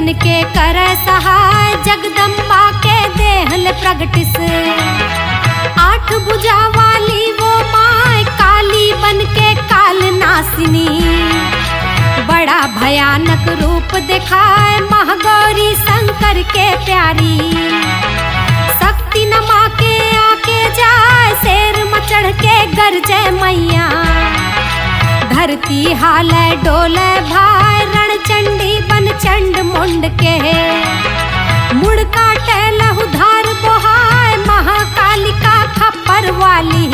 दुष्टन के करे सहाय, जगदम्बा के देहल प्रगटिस। 8 भुजा वाली वो माय, काली बन के काल नासिनी। बड़ा भयानक रूप दिखाए, महागौरी शंकर के प्यारी। शक्ति नमा के आके जाए, शेर मचढ़ के गरजे मैया। धरती हाले डोले भाई, रणचंडी बन चंड मुंड के। मुड़ काटे लहु धार बोहाय, महाकालिका खप्पर वाली।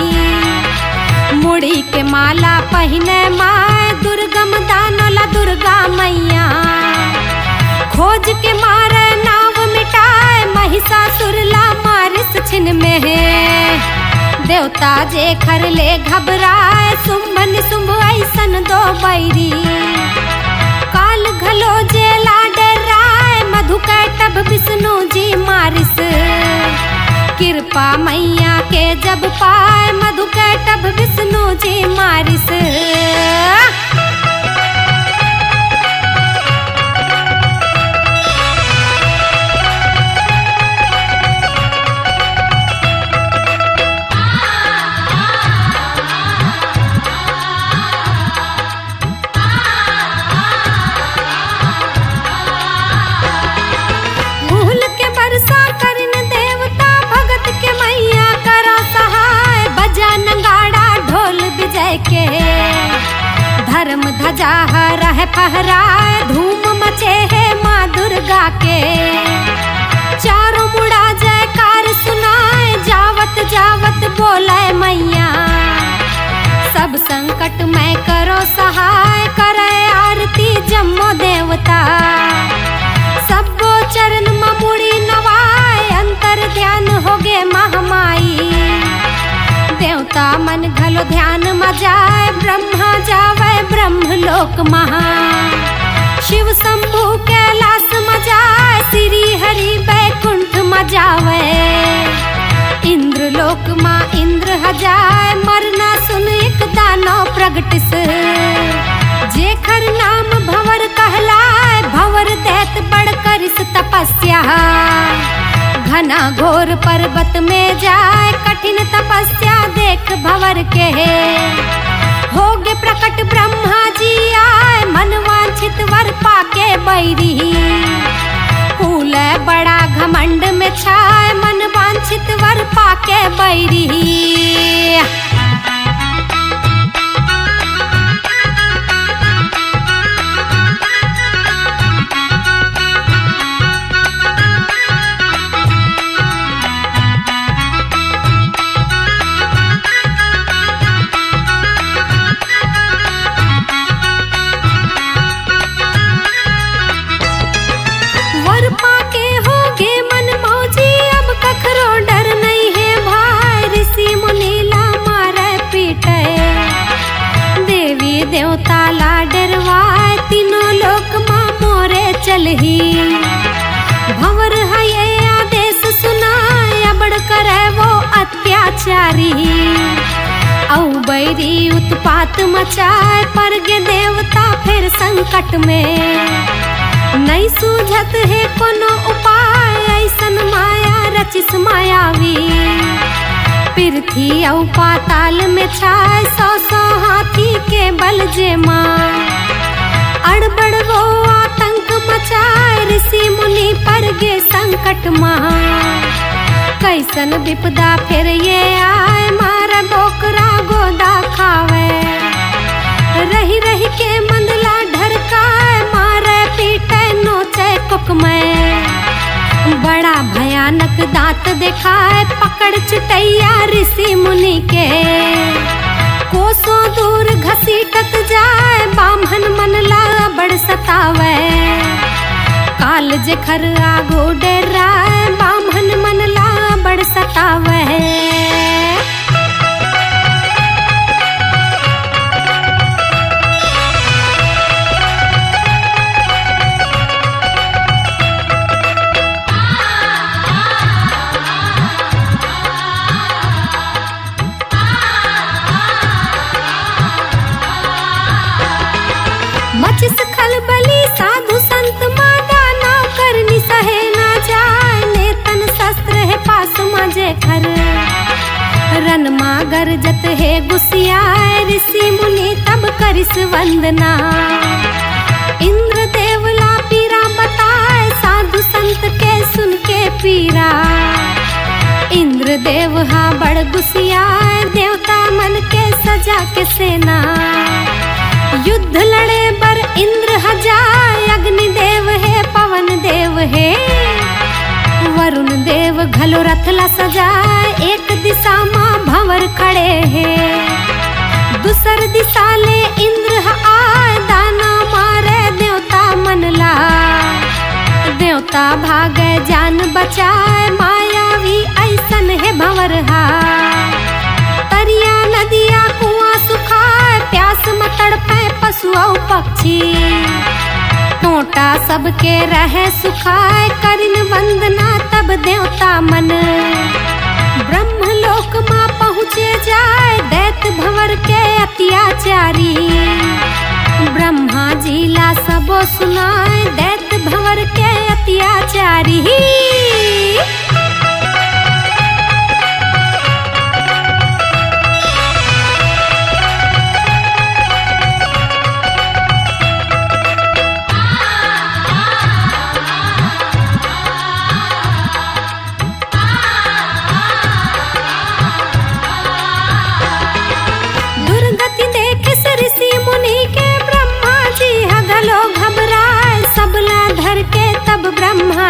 मुड़ी के माला पहिने माय, दुर्गम दानला दुर्गा मैया। खोज के मारे नाव मिटाए, महिषासुर ला मारिस छिन में है। देवता जे खर ले घबराए, शुंभ निशुंभ ऐसन दो बैरी। काल घलो जे ला डराए, मधु कैटभ विष्णु जी मारिस। कृपा मैया के जब पाए, मधु कैटभ विष्णु जी मारिस। धर्म ध्वजा रह फहराए, धूम मचे है माँ दुर्गा के। चारों मुड़ा जयकार सुनाए, जावत जावत बोले मैया। सब संकट में करो सहाय, करे आरती जम्मो देवता। सबो चरण में मुड़ी नवाए, अंतर ध्यान होगे महामाई। देवता मन घलो ध्यान में जाए, ब्रह्मा जावे ब्रह्मलोक महा। शिव शंभु कैलाश में जाए, श्री हरि बैकुंठ में जावे। इंद्र लोक में इंद्र हजाए, मरना सुन एक दानो प्रगटिस। जेखर नाम भंवर कहलाए, भंवर दैत बड़ करिस तपस्या। घना घोर पर्वत में जाए, कठिन तपस्या देख भंवर के। होगे प्रकट ब्रह्मा जी आए, मन वांछित वर पाके बैरी। फूल बड़ा घमंड में छाए, मन वांछित वर पाके बैरी। देवता ला डरवाए, तीनों लोक माँ मोरे चलही। भंवर है ये आदेश सुनाए, अबड़ करे वो अत्याचारी। औ बैरी उत्पात मचाए, पर गे देवता फिर संकट में। नहीं सूझत है कोनो उपाय, ऐसन माया रचिस मायावी। पृथ्वी औ पाताल में छाए, 100 हाथी के बल जे माँ। अड़बड़ वो आतंक मचाए, ऋषि मुनि पर गे संकट महा। कैसन विपदा फिर ये आए, मारे बोकरा गोदा खावे। रही रही के मंदला ढरकाए, मारे पीटे नोचे कुकमय। बड़ा भयानक दांत दिखाए, पकड़ चुटैया ऋषि मुनि के। कोसों दूर घसीटत जाए, बामहन मन ला बड़ सतावे। काल जेखर आगो डराए, बामहन मन ला बड़ सतावे। मचिस खलबली साधु संत माँ दाना करिस वंदना। इंद्र देवला पीरा बताए साधु संत के सुन के पीरा। इंद्र देव हा बड़ गुस्सियाए देवता मन के सजा के सेना। युद्ध लड़े बर इंद्र हजाए अग्नि देव है पवन देव है। वरुण देव घलो रथला सजाए एक दिशा मां भंवर खड़े है। दूसर दिशा ले इंद्र आए दाना मारे देवता मनला। देवता भागे जान बचाए मायावी ऐसन है भंवर हा। तरिया नदिया कुआं सुखाए प्यास में तड़पे पशु और पक्षी। टोटा सबके रहे सुखाए करिन वंदना तब देवता मन। ब्रह्मलोक मां पहुँचे जाए दैत भंवर के अत्याचारी। ब्रह्मा जी ला सबो सुनाए दैत भंवर के अत्याचारी।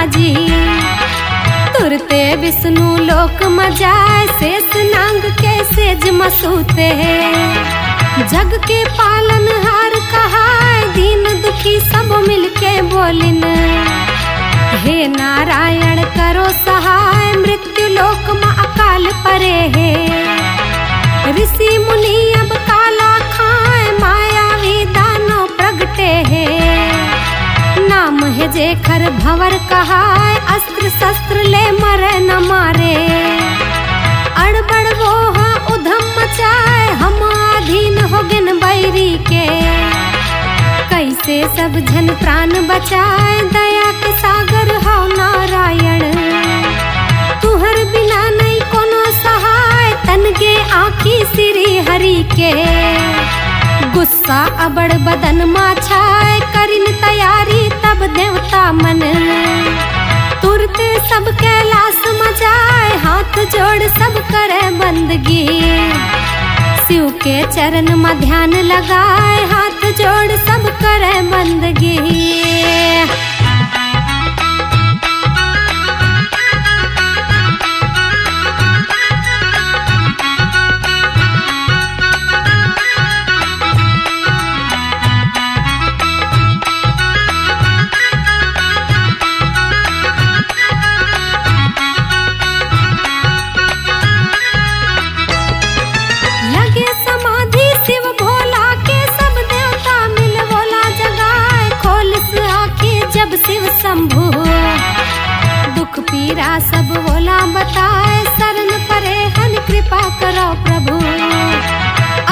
जी तुरते विष्णु लोक मजाए शेष नांग के सेज मसूते है। जग के पालन हार कहाए दीन दुखी सब मिलके बोलिन। हे नारायण करो सहाय मृत्यु लोक में अकाल परे है। ऋषि मुनि अब काला खाए मायावी दानव प्रगटे है। नाम है जेखर भंवर कहाय अस्त्र शस्त्र ले मरे न मारे। अड़बड़ वो हाँ उधम मचाए हम अधीन हो गिन बैरी के। कैसे सब जन प्राण बचाए दया के सागर हो नारायण। तुहर बिना नहीं कोनो सहाय तनगे आँखी सिरी हरि के। गुस्सा अबड़ बदन मा छाए करिन तैयारी तब देवता मन। तुरते सब कैलाश मचाए हाथ जोड़ सब करे बंदगी। शिव के चरण में ध्यान लगाए हाथ जोड़ सब करे बंदगी। दुख पीरा सब बोला बताए शरण परे हन कृपा करो प्रभु।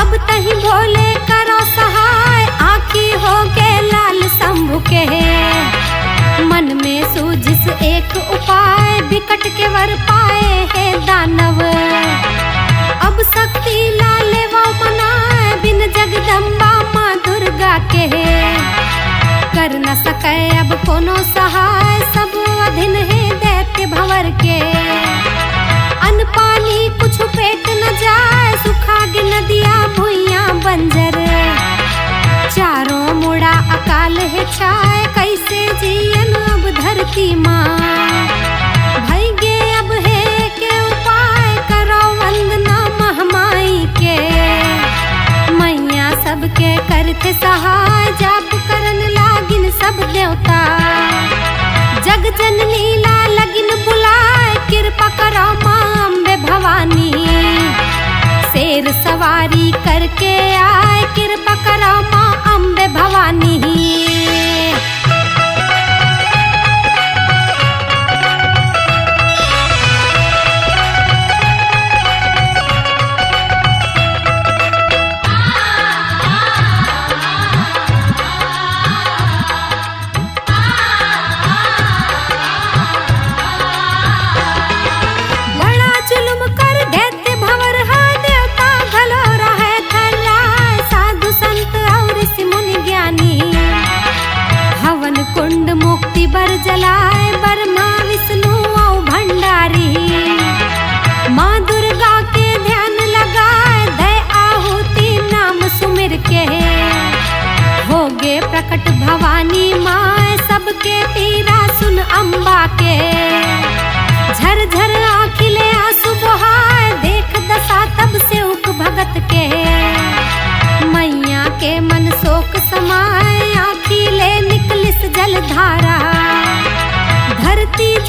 अब तही भोले करो सहाय आँखी हो के लाल शंभु के। मन में सूझिस एक उपाय विकट के वर पाए है दानव। अब शक्ति लाले वो मनाए बिन जगदम्बा माँ दुर्गा के। कर न सके अब कोनो सहाय सब अधीन है दैत्य भंवर के। अन्न पानी कुछ पेट न जाए सुखा गिन नदिया भुइयां बंजर। चारों मुड़ा अकाल है छाए कैसे जियन अब धरती माँ। भई गे अब है के उपाय करो वंदना महामाई के। मैया सबके करते सहाय जाप करन लागिन सब देवता। जग जननी ला लगिन बुलाए कृपा करो मां अम्बे भवानी। शेर सवारी करके आए कृपा करो मां अम्बे भवानी।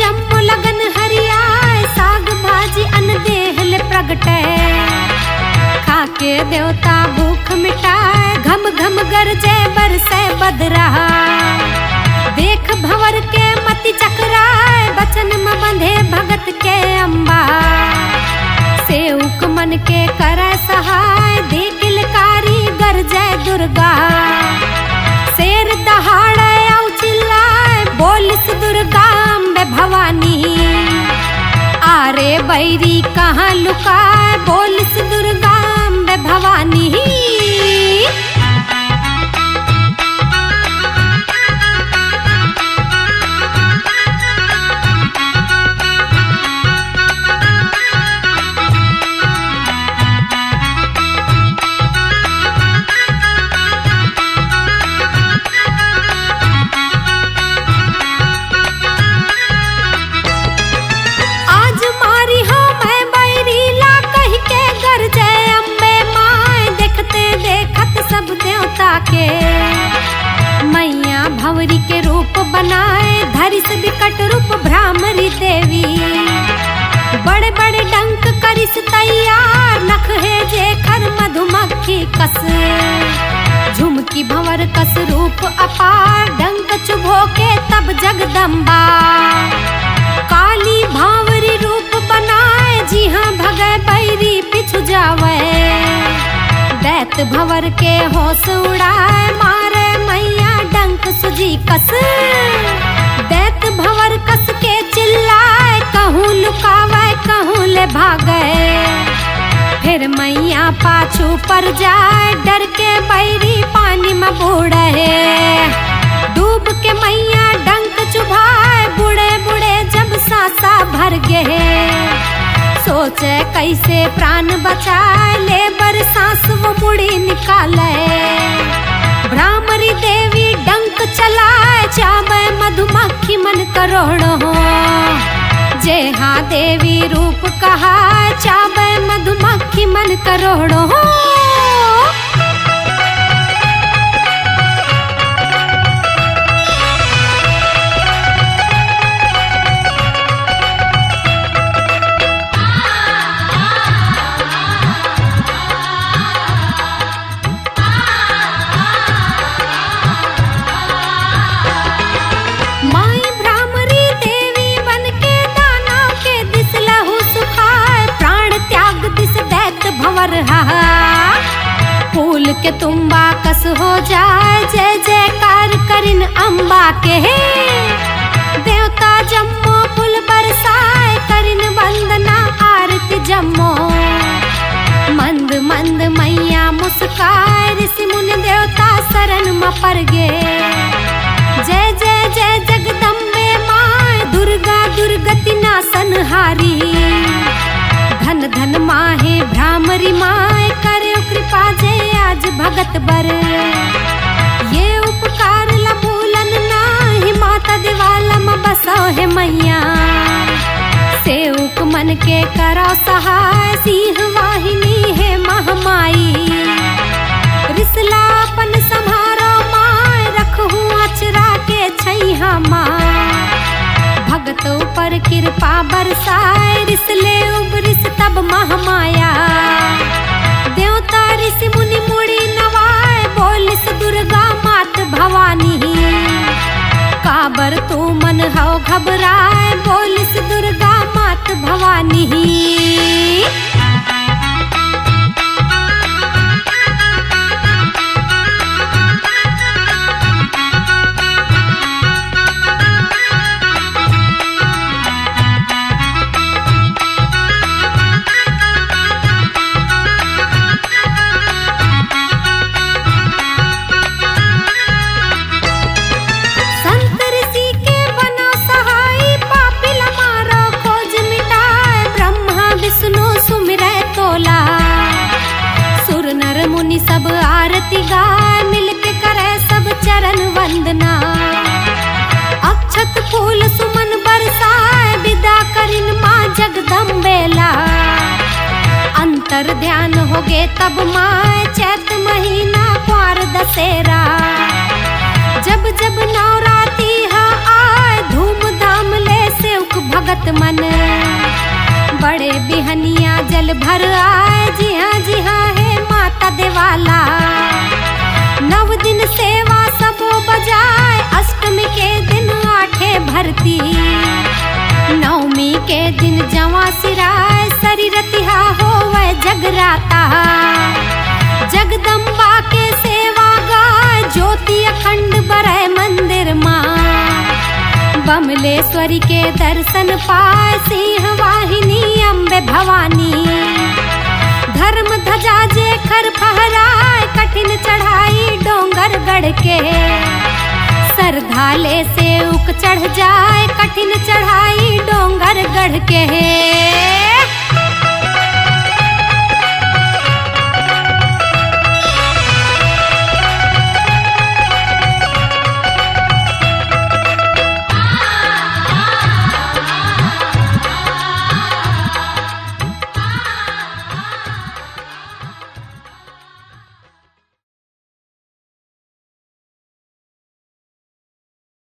जम्मो लगन हरियाए, साग भाजी अन देहल प्रगटे। खाके देवता भूख मिटाए, घम घम गरजे बरसे बदरा। देख भंवर के मति चकराए, बचन में बंधे भगत के अम्बा। सेवक मन के करे सहाय, दे किलकारी गरजे दुर्गा। शेर दहाड़े औ चिल्लाए, बोलिस दुर्गा अम्बे भवानी। आरे बैरी कहाँ लुकाए, बोलिस दुर्गा अम्बे भवानी। के मैया भंवरी के रूप बनाए, धरिस विकट रूप भ्रामरी देवी। बड़े बड़े डंक करिस तैयार, नख है जेखर मधुमक्खी कस। झुमकी भंवर कस रूप अपार, डंक चुभो के तब जगदम्बा। काली भांवरी रूप बनाए, जी हाँ भगे बैरी पिछु जावे। दैत भंवर के होश उड़ाए, मारे मैया डंक सुजी कस। दैत भंवर कस के चिल्लाए, कहूँ लुकावे कहूँ ले भागे। फिर मैया पाछू पर जाए, डर के बैरी पानी में बूढ़े। डूब के मैया डंक चुभाए, बूढ़े बूढ़े जब सांसा भर गए। सोचे कैसे प्राण बचाए, ले बर सांस वो मुड़ी निकाले। भ्रामरी देवी डंक चलाए, चावे मधुमक्खी मन करोड़ों। जे हाँ देवी रूप कहा, चावे मधुमक्खी मन करोड़ों। फूल के तुम्बा कस हो जाए, जय जयकार करिन अम्बा के। देवता जम्मो फूल बरसाए, करिन वंदना आरती जम्मो। मंद मंद मैया मुस्काए, ऋषि मुनि देवता शरण में पड़ गे। जय जय जय जगदम्बे माय, दुर्गा दुर्गति नाशनहारी। धन धन माहे भ्रामरी माय, करे कृपा जय आज भगत बर। ये उपकार ला भूलन नाही, माता दिवाला में बसो है मैया। सेवक मन के करो सहाय, सिंह वाहिनी है महामाई। रिसलापन संहारो माय, रखहूँ अचरा के छैहा माँ। भगतों पर कृपा बरसाए, रिसले उबरिस तब महामाया। देवता ऋषि मुनि मुड़ी नवाए, बोलिस दुर्गा मात भवानी। काबर तू मन हो घबराए, बोलिस दुर्गा मात भवानी। सब आरती गाय, मिलके करे सब चरण वंदना। अक्षत फूल सुमन बरसाए, विदा करिन माँ जगदम्बेला। अंतर ध्यान हो गे तब माँ, चैत महीना क्वार दशहरा। जब जब नवराती हा आए, धूम धाम ले सेवक तत मन। बड़े बिहनिया जल भर आए, जी हाँ है माता देवाला। 9 दिन सेवा सबो बजाए, अष्टमी के दिन आठे भरती। नवमी के दिन जवा सिराय, शरीर तिहा होवे जगराता। जगदम्बा के सेवा गाय, ज्योति अखंड बरय मंदिर माँ। बमलेश्वरी के दर्शन पाए, सिंह वाहिनी अम्बे भवानी। धर्म ध्वजा जे खर फहराए, कठिन चढ़ाई डोंगर गढ़ के। सरधाले से उक चढ़ जाए, कठिन चढ़ाई डोंगर गढ़ के।